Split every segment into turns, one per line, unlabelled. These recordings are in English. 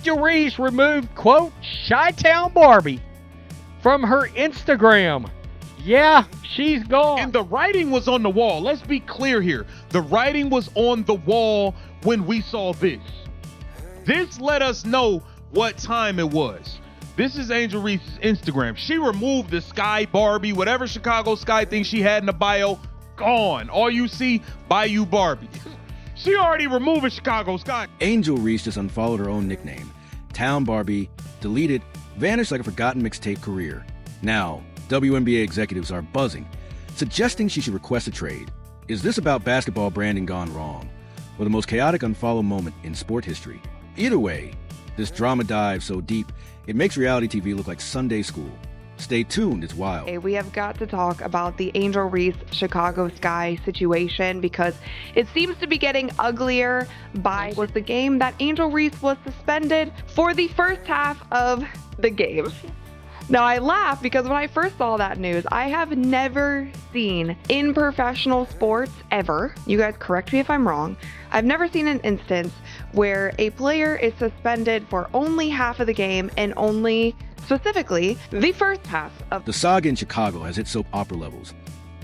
Angel Reese removed, quote, Chi-Town Barbie from her Instagram. Yeah, she's gone.
And the writing was on the wall. Let's be clear here. The writing was on the wall when we saw this. This let us know what time it was. This is Angel Reese's Instagram. She removed the Sky Barbie, whatever Chicago Sky thing she had in the bio, gone. All you see, Bayou Barbie. She already removed Chicago Sky.
Angel Reese just unfollowed her own nickname. Town Barbie, deleted, vanished like a forgotten mixtape career. Now, WNBA executives are buzzing, suggesting she should request a trade. Is this about basketball branding gone wrong, or the most chaotic unfollow moment in sport history? Either way, this drama dives so deep, it makes reality TV look like Sunday school. Stay tuned, it's wild.
Hey, we have got to talk about the Angel Reese Chicago Sky situation because it seems to be getting uglier. Was the game that Angel Reese was suspended for the first half of the game. Now, I laugh because when I first saw that news, I have never seen in professional sports ever, you guys correct me if I'm wrong, I've never seen an instance where a player is suspended for only half of the game and only, specifically, the first half of
the saga in Chicago has hit soap opera levels.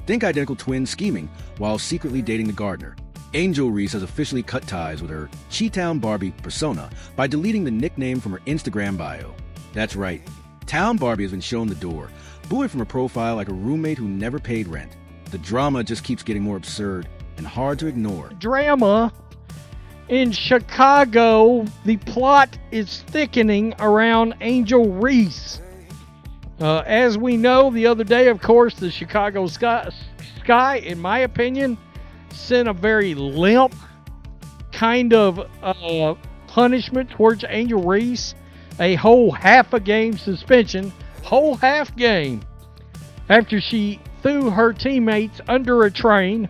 Think identical twins scheming while secretly dating the gardener. Angel Reese has officially cut ties with her Chi-Town Barbie persona by deleting the nickname from her Instagram bio. That's right. Town Barbie has been shown the door, booed from her profile like a roommate who never paid rent. The drama just keeps getting more absurd and hard to ignore.
Drama in Chicago, the plot is thickening around Angel Reese. As we know, the other day, of course, the Chicago Sky, in my opinion, sent a very limp kind of punishment towards Angel Reese. A whole half a game suspension, whole half game, after she threw her teammates under a train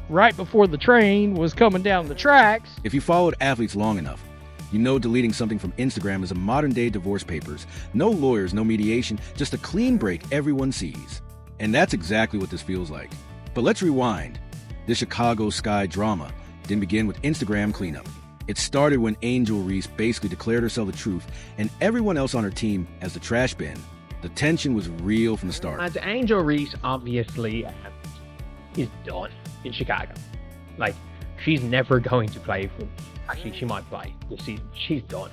right before the train was coming down the tracks.
If you followed athletes long enough, you know deleting something from Instagram is a modern-day divorce papers. No lawyers, no mediation, just a clean break everyone sees. And that's exactly what this feels like. But let's rewind. The Chicago Sky drama didn't begin with Instagram cleanup. It started when Angel Reese basically declared herself the truth and everyone else on her team as the trash bin. The tension was real from the start.
As Angel Reese obviously is done in Chicago. Like, she's never going to play for, actually she might play this season. She's done.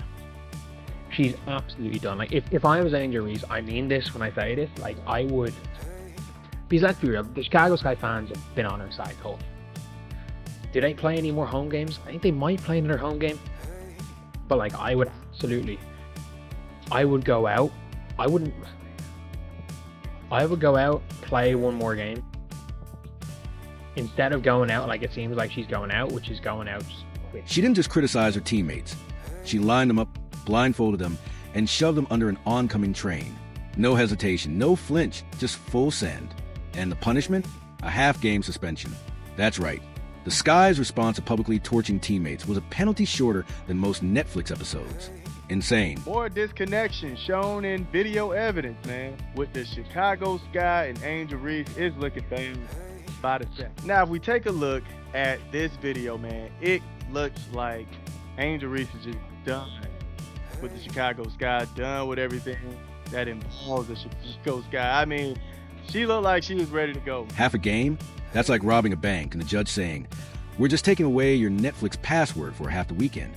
She's absolutely done. Like, if I was Angel Reese, I mean this when I say this, like, I would, because let's be real, the Chicago Sky fans have been on her side the whole time. Do they play any more home games? I think they might play another home game. But like, I would go out. I would go out, play one more game. Instead of going out like it seems like she's going out, which is going out just quick.
She didn't just criticize her teammates. She lined them up, blindfolded them, and shoved them under an oncoming train. No hesitation, no flinch, just full send. And the punishment? A half-game suspension. That's right. The Sky's response to publicly torching teammates was a penalty shorter than most Netflix episodes. Insane.
More disconnection shown in video evidence, man, with the Chicago Sky and Angel Reese is looking things by the second. Now, if we take a look at this video, man, it looks like Angel Reese is just done with the Chicago Sky, done with everything that involves the Chicago Sky. I mean, she looked like she was ready to go.
Half a game? That's like robbing a bank and the judge saying, "We're just taking away your Netflix password for half the weekend."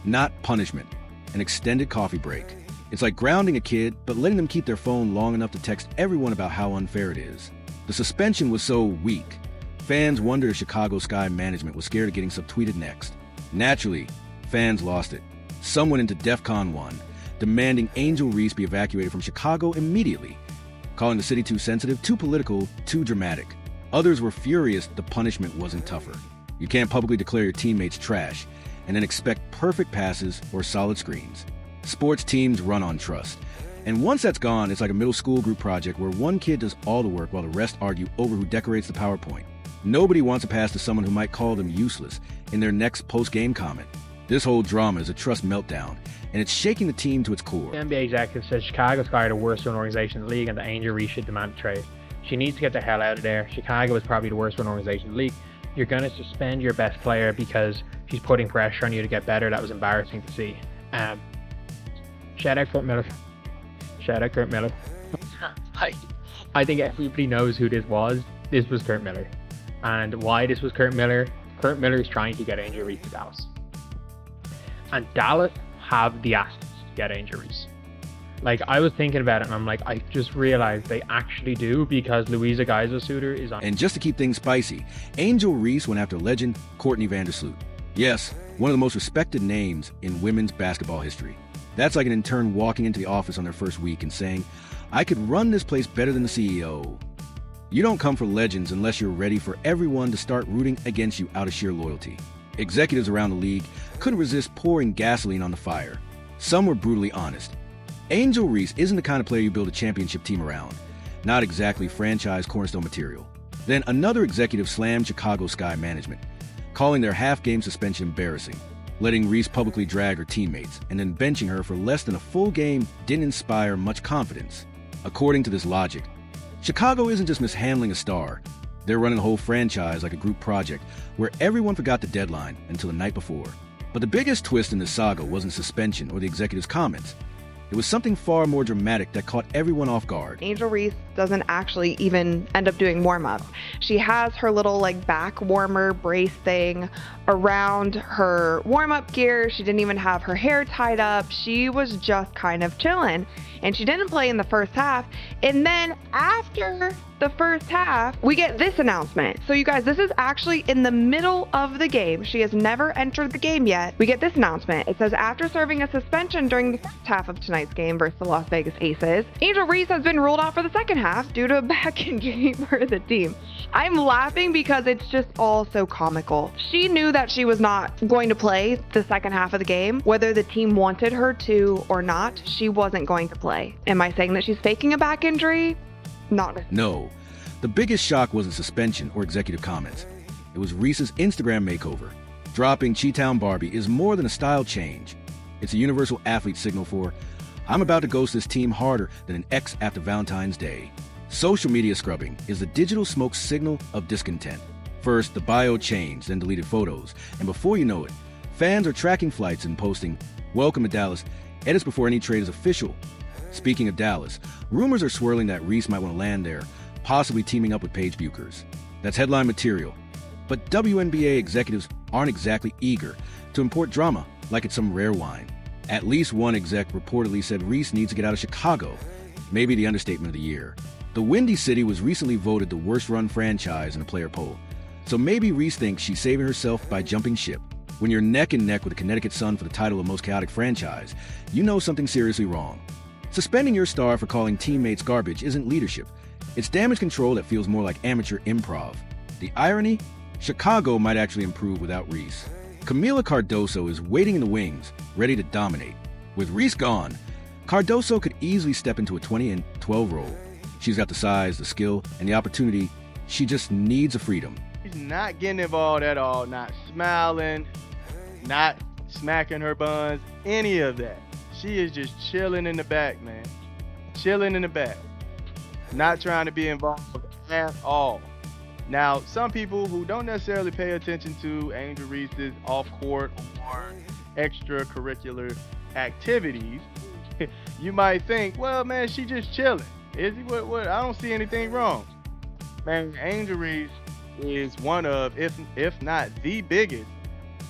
Not punishment, an extended coffee break. It's like grounding a kid, but letting them keep their phone long enough to text everyone about how unfair it is. The suspension was so weak, fans wondered if Chicago Sky management was scared of getting subtweeted next. Naturally, fans lost it. Some went into DEFCON 1, demanding Angel Reese be evacuated from Chicago immediately, calling the city too sensitive, too political, too dramatic. Others were furious the punishment wasn't tougher. You can't publicly declare your teammates trash and then expect perfect passes or solid screens. Sports teams run on trust. And once that's gone, it's like a middle school group project where one kid does all the work while the rest argue over who decorates the PowerPoint. Nobody wants to pass to someone who might call them useless in their next post-game comment. This whole drama is a trust meltdown, and it's shaking the team to its core.
The NBA executive says Chicago Sky are the worst run organization in the league and that Angel Reese should demand a trade. She needs to get the hell out of there. Chicago is probably the worst run organization in the league. You're going to suspend your best player because she's putting pressure on you to get better. That was embarrassing to see. Shout out Kurt Miller. Shout out Kurt Miller. I think everybody knows who this was. This was Kurt Miller. And why this was Kurt Miller? Kurt Miller is trying to get Angel Reese to Dallas. And Dallas have the assets to get Angel Reese. Like, I was thinking about it and I'm like, I just realized they actually do, because Louisa Geisel-Suter is on.
And just to keep things spicy, Angel Reese went after legend Courtney Vandersloot. Yes, one of the most respected names in women's basketball history. That's like an intern walking into the office on their first week and saying, I could run this place better than the CEO. You don't come for legends unless you're ready for everyone to start rooting against you out of sheer loyalty. Executives around the league couldn't resist pouring gasoline on the fire. Some were brutally honest. Angel Reese isn't the kind of player you build a championship team around. Not exactly franchise cornerstone material. Then another executive slammed Chicago Sky management, calling their half-game suspension embarrassing. Letting Reese publicly drag her teammates and then benching her for less than a full game didn't inspire much confidence. According to this logic, Chicago isn't just mishandling a star. They're running the whole franchise like a group project where everyone forgot the deadline until the night before. But the biggest twist in this saga wasn't suspension or the executive's comments. It was something far more dramatic that caught everyone off guard.
Angel Reese doesn't actually even end up doing warm-ups. She has her little back warmer brace thing around her warm-up gear. She didn't even have her hair tied up. She was just kind of chilling. And she didn't play in the first half. And then after the first half, we get this announcement. So you guys, this is actually in the middle of the game. She has never entered the game yet. We get this announcement. It says, after serving a suspension during the first half of tonight's game versus the Las Vegas Aces, Angel Reese has been ruled out for the second half due to a back injury for the team. I'm laughing because it's just all so comical. She knew that she was not going to play the second half of the game. Whether the team wanted her to or not, she wasn't going to play. Am I saying that she's faking a back injury? Not.
No. The biggest shock wasn't suspension or executive comments. It was Reese's Instagram makeover. Dropping Chi-Town Barbie is more than a style change. It's a universal athlete signal for, I'm about to ghost this team harder than an ex after Valentine's Day. Social media scrubbing is the digital smoke signal of discontent. First, the bio changed, then deleted photos. And before you know it, fans are tracking flights and posting, welcome to Dallas, edits before any trade is official. Speaking of Dallas, rumors are swirling that Reese might want to land there, possibly teaming up with Paige Buchers. That's headline material. But WNBA executives aren't exactly eager to import drama like it's some rare wine. At least one exec reportedly said Reese needs to get out of Chicago, maybe the understatement of the year. The Windy City was recently voted the worst-run franchise in a player poll, so maybe Reese thinks she's saving herself by jumping ship. When you're neck and neck with the Connecticut Sun for the title of most chaotic franchise, you know something seriously wrong. Suspending your star for calling teammates garbage isn't leadership. It's damage control that feels more like amateur improv. The irony? Chicago might actually improve without Reese. Camila Cardoso is waiting in the wings, ready to dominate. With Reese gone, Cardoso could easily step into a 20-12 role. She's got the size, the skill, and the opportunity. She just needs a freedom.
She's not getting involved at all, not smiling, not smacking her buns, any of that. She is just chilling in the back, man. Chilling in the back. Not trying to be involved at all. Now, some people who don't necessarily pay attention to Angel Reese's off-court or extracurricular activities, you might think, well, man, she just chilling. Is he? What? I don't see anything wrong. Man, Angel Reese is one of, if not the biggest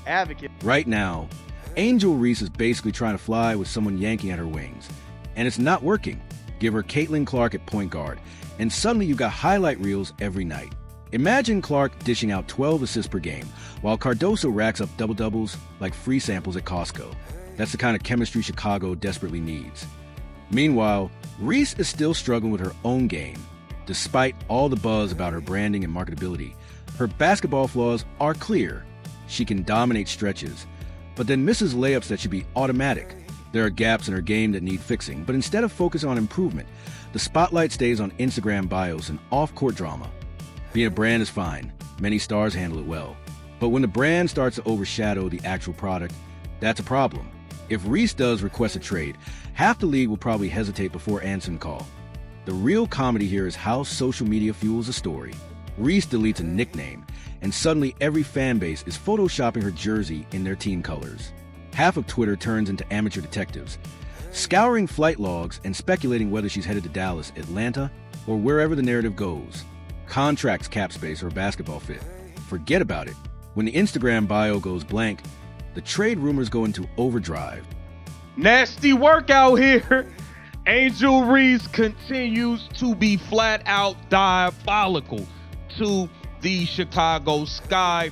advocate.
Right now, Angel Reese is basically trying to fly with someone yanking at her wings. And it's not working. Give her Caitlin Clark at point guard, and suddenly you've got highlight reels every night. Imagine Clark dishing out 12 assists per game, while Cardoso racks up double-doubles like free samples at Costco. That's the kind of chemistry Chicago desperately needs. Meanwhile, Reese is still struggling with her own game. Despite all the buzz about her branding and marketability, her basketball flaws are clear. She can dominate stretches, but then misses layups that should be automatic. There are gaps in her game that need fixing, but instead of focusing on improvement, the spotlight stays on Instagram bios and off-court drama. Being a brand is fine. Many stars handle it well. But when the brand starts to overshadow the actual product, that's a problem. If Reese does request a trade, half the league will probably hesitate before answering call. The real comedy here is how social media fuels a story. Reese deletes a nickname, and suddenly every fan base is photoshopping her jersey in their team colors. Half of Twitter turns into amateur detectives. scouring flight logs and speculating whether she's headed to Dallas, Atlanta, or wherever the narrative goes. Contracts, cap space, or basketball fit. Forget about it. When the Instagram bio goes blank, the trade rumors go into overdrive.
Nasty work out here. Angel Reese continues to be flat out diabolical to the Chicago Sky.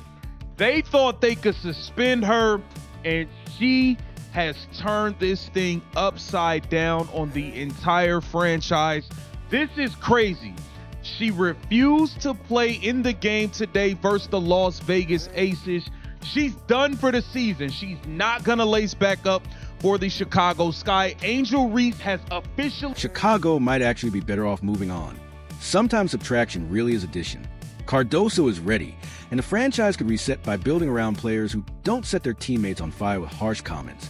They thought they could suspend her, and she has turned this thing upside down on the entire franchise. This is crazy. She refused to play in the game today versus the Las Vegas Aces. She's done for the season. She's not going to lace back up for the Chicago Sky. Angel Reese has officially...
Chicago might actually be better off moving on. Sometimes subtraction really is addition. Cardoso is ready, and the franchise could reset by building around players who don't set their teammates on fire with harsh comments.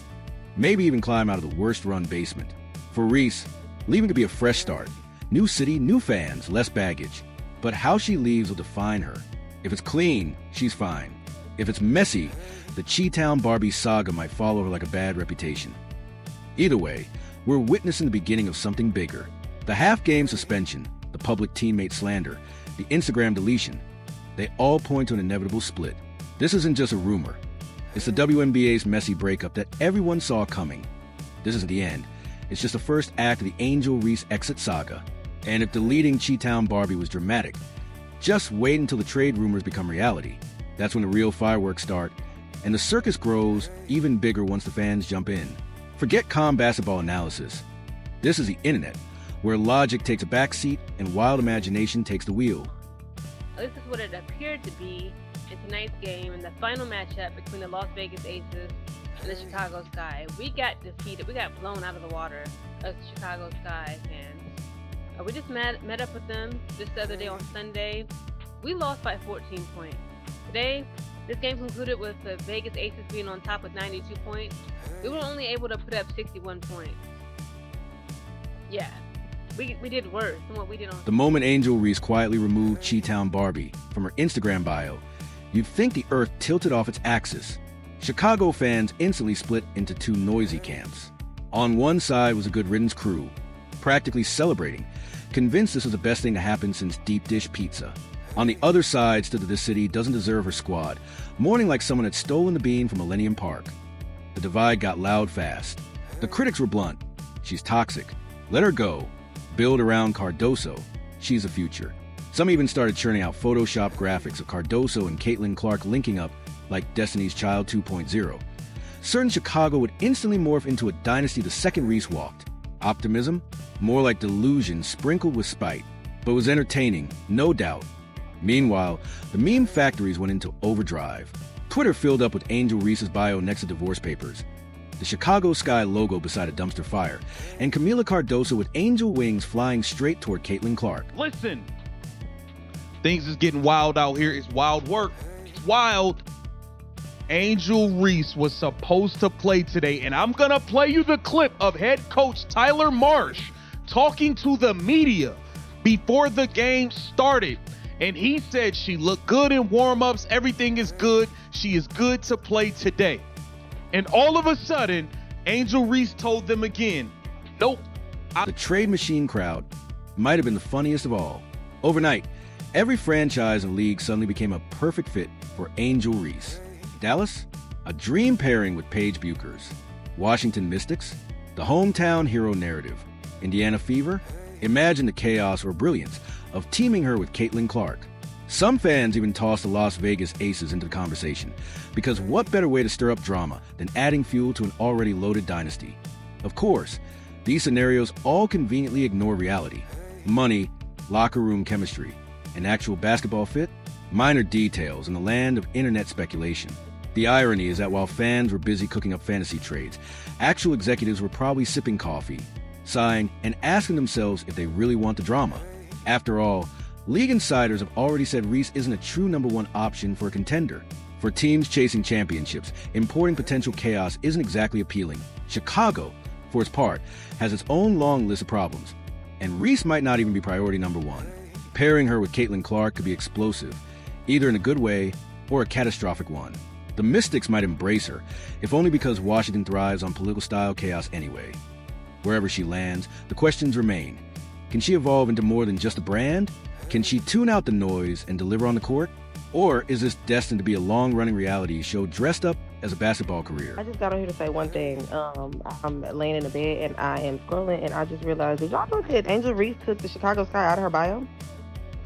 Maybe even climb out of the worst-run basement. For Reese, leaving could be a fresh start. New city, new fans, less baggage. But how she leaves will define her. If it's clean, she's fine. If it's messy, the Chi-Town Barbie saga might follow her like a bad reputation. Either way, we're witnessing the beginning of something bigger. The half-game suspension, the public teammate slander, the Instagram deletion, they all point to an inevitable split. This isn't just a rumor. It's the WNBA's messy breakup that everyone saw coming. This isn't the end. It's just the first act of the Angel Reese exit saga. And if deleting Chi-Town Barbie was dramatic, just wait until the trade rumors become reality. That's when the real fireworks start, and the circus grows even bigger once the fans jump in. Forget calm basketball analysis. This is the internet, where logic takes a backseat and wild imagination takes the wheel.
This is what it appeared to be in tonight's game in the final matchup between the Las Vegas Aces and the Chicago Sky. We got defeated. We got blown out of the water as the Chicago Sky fans. We just met up with them just the other day on Sunday. We lost by 14 points. Today, this game concluded with the Vegas Aces being on top with 92 points. We were only able to put up 61 points. Yeah, we did worse than what we did on...
The moment Angel Reese quietly removed Chi-Town Barbie from her Instagram bio, you'd think the earth tilted off its axis. Chicago fans instantly split into two noisy camps. On one side was a good riddance crew, practically celebrating, convinced this was the best thing to happen since deep dish pizza. On the other side stood that this city doesn't deserve her squad, mourning like someone had stolen the bean from Millennium Park. The divide got loud fast. The critics were blunt. She's toxic. Let her go. Build around Cardoso. She's the future. Some even started churning out Photoshop graphics of Cardoso and Caitlin Clark linking up like Destiny's Child 2.0. Certain Chicago would instantly morph into a dynasty the second Reese walked. Optimism? More like delusion sprinkled with spite. But it was entertaining, no doubt. Meanwhile, the meme factories went into overdrive. Twitter filled up with Angel Reese's bio next to divorce papers, the Chicago Sky logo beside a dumpster fire, and Camila Cardoso with angel wings flying straight toward Caitlin Clark.
Listen, things is getting wild out here. It's wild work. It's wild. Angel Reese was supposed to play today, and I'm going to play you the clip of head coach Tyler Marsh talking to the media before the game started. And he said she looked good in warm-ups. Everything is good. She is good to play today. And all of a sudden, Angel Reese told them again, nope.
The trade machine crowd might have been the funniest of all. Overnight, every franchise in the league suddenly became a perfect fit for Angel Reese. Dallas, a dream pairing with Paige Buchers. Washington Mystics, the hometown hero narrative. Indiana Fever, imagine the chaos or brilliance of teaming her with Caitlin Clark. Some fans even tossed the Las Vegas Aces into the conversation, because what better way to stir up drama than adding fuel to an already loaded dynasty? Of course, these scenarios all conveniently ignore reality. Money, locker room chemistry, and actual basketball fit? Minor details in the land of internet speculation. The irony is that while fans were busy cooking up fantasy trades, actual executives were probably sipping coffee, sighing, and asking themselves if they really want the drama. After all, league insiders have already said Reese isn't a true number one option for a contender. For teams chasing championships, importing potential chaos isn't exactly appealing. Chicago, for its part, has its own long list of problems, and Reese might not even be priority number one. Pairing her with Caitlin Clark could be explosive, either in a good way or a catastrophic one. The Mystics might embrace her, if only because Washington thrives on political style chaos anyway. Wherever she lands, the questions remain. Can she evolve into more than just a brand? Can she tune out the noise and deliver on the court? Or is this destined to be a long-running reality show dressed up as a basketball career?
I just got on here to say one thing. I'm laying in the bed and I am scrolling and I just realized, did y'all know that Angel Reese took the Chicago Sky out of her bio?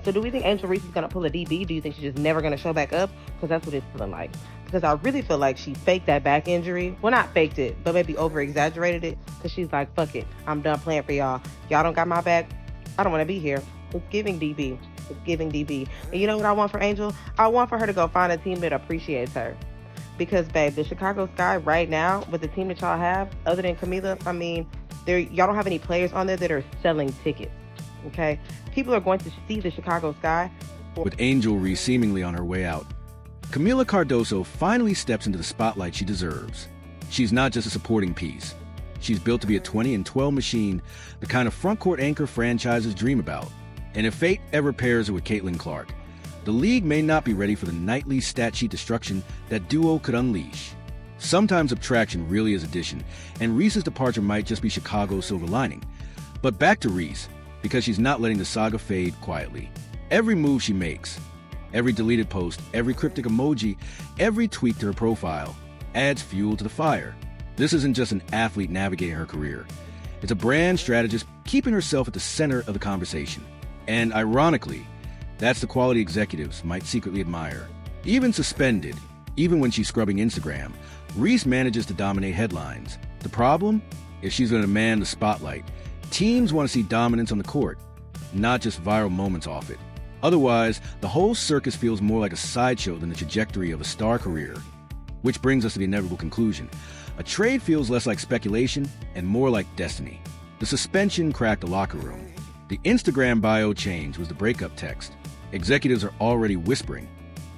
So do we think Angel Reese is going to pull a DB? Do you think she's just never going to show back up? Because that's what it's feeling like. Because I really feel like she faked that back injury. Well, not faked it, but maybe over-exaggerated it. Because she's like, fuck it. I'm done playing for y'all. Y'all don't got my back. I don't want to be here. It's giving DB. It's giving DB. And you know what I want for Angel? I want for her to go find a team that appreciates her. Because, babe, the Chicago Sky right now, with the team that y'all have, other than Camila, I mean, y'all don't have any players on there that are selling tickets. Okay? People are going to see the Chicago Sky.
With Angel Reese seemingly on her way out, Camila Cardoso finally steps into the spotlight she deserves. She's not just a supporting piece. She's built to be a 20-12 machine, the kind of front-court anchor franchises dream about. And if fate ever pairs her with Caitlin Clark, the league may not be ready for the nightly stat sheet destruction that duo could unleash. Sometimes subtraction really is addition, and Reese's departure might just be Chicago's silver lining. But back to Reese, because she's not letting the saga fade quietly. Every move she makes, every deleted post, every cryptic emoji, every tweak to her profile adds fuel to the fire. This isn't just an athlete navigating her career. It's a brand strategist keeping herself at the center of the conversation. And ironically, that's the quality executives might secretly admire. Even suspended, even when she's scrubbing Instagram, Reese manages to dominate headlines. The problem? If she's going to demand the spotlight, teams want to see dominance on the court, not just viral moments off it. Otherwise, the whole circus feels more like a sideshow than the trajectory of a star career. Which brings us to the inevitable conclusion. A trade feels less like speculation and more like destiny. The suspension cracked the locker room. The Instagram bio change was the breakup text. Executives are already whispering.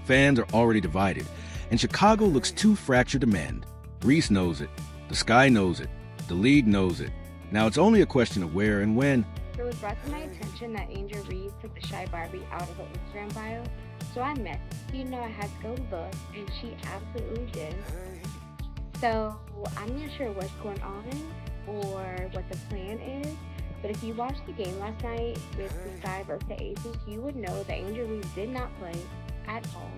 Fans are already divided. And Chicago looks too fractured to mend. Reese knows it. The Sky knows it. The league knows it. Now it's only a question of where and when.
It was brought to my attention that Angel Reese took the Shy Barbie out of her Instagram bio, so I messaged. You know, I had to go look, and she absolutely did. So I'm not sure what's going on or what the plan is, but if you watched the game last night with the Sky versus the Aces, you would know that Angel Reese did not play at all,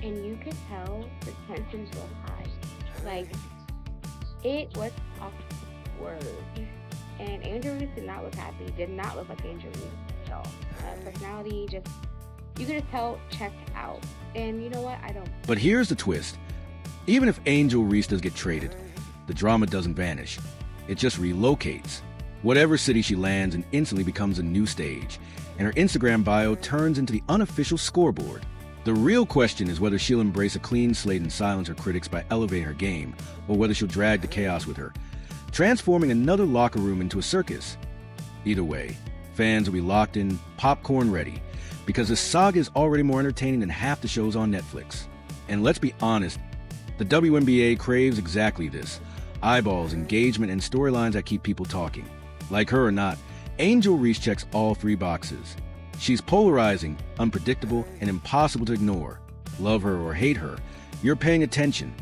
and you could tell the tensions were high. Like, it was awkward. And Angel Reese did not look happy, did not look like Angel Reese at all. Personality, just, you could just tell, checked out. And you know what? I don't.
But here's the twist. Even if Angel Reese does get traded, the drama doesn't vanish. It just relocates. Whatever city she lands in instantly becomes a new stage, and her Instagram bio turns into the unofficial scoreboard. The real question is whether she'll embrace a clean slate and silence her critics by elevating her game, or whether she'll drag the chaos with her, transforming another locker room into a circus. Either way, fans will be locked in, popcorn ready, because this saga is already more entertaining than half the shows on Netflix. And let's be honest, the WNBA craves exactly this: eyeballs, engagement, and storylines that keep people talking. Like her or not, Angel Reese checks all three boxes. She's polarizing, unpredictable, and impossible to ignore. Love her or hate her, you're paying attention.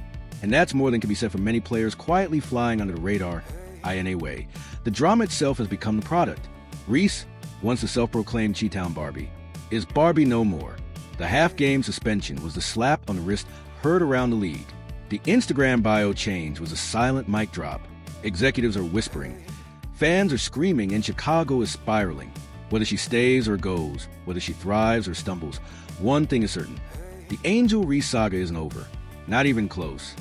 And that's more than can be said for many players quietly flying under the radar, INA way. The drama itself has become the product. Reese, once the self-proclaimed Chi-Town Barbie, is Barbie no more. The half-game suspension was the slap on the wrist heard around the league. The Instagram bio change was a silent mic drop. Executives are whispering. Fans are screaming, and Chicago is spiraling. Whether she stays or goes, whether she thrives or stumbles, one thing is certain. The Angel Reese saga isn't over. Not even close.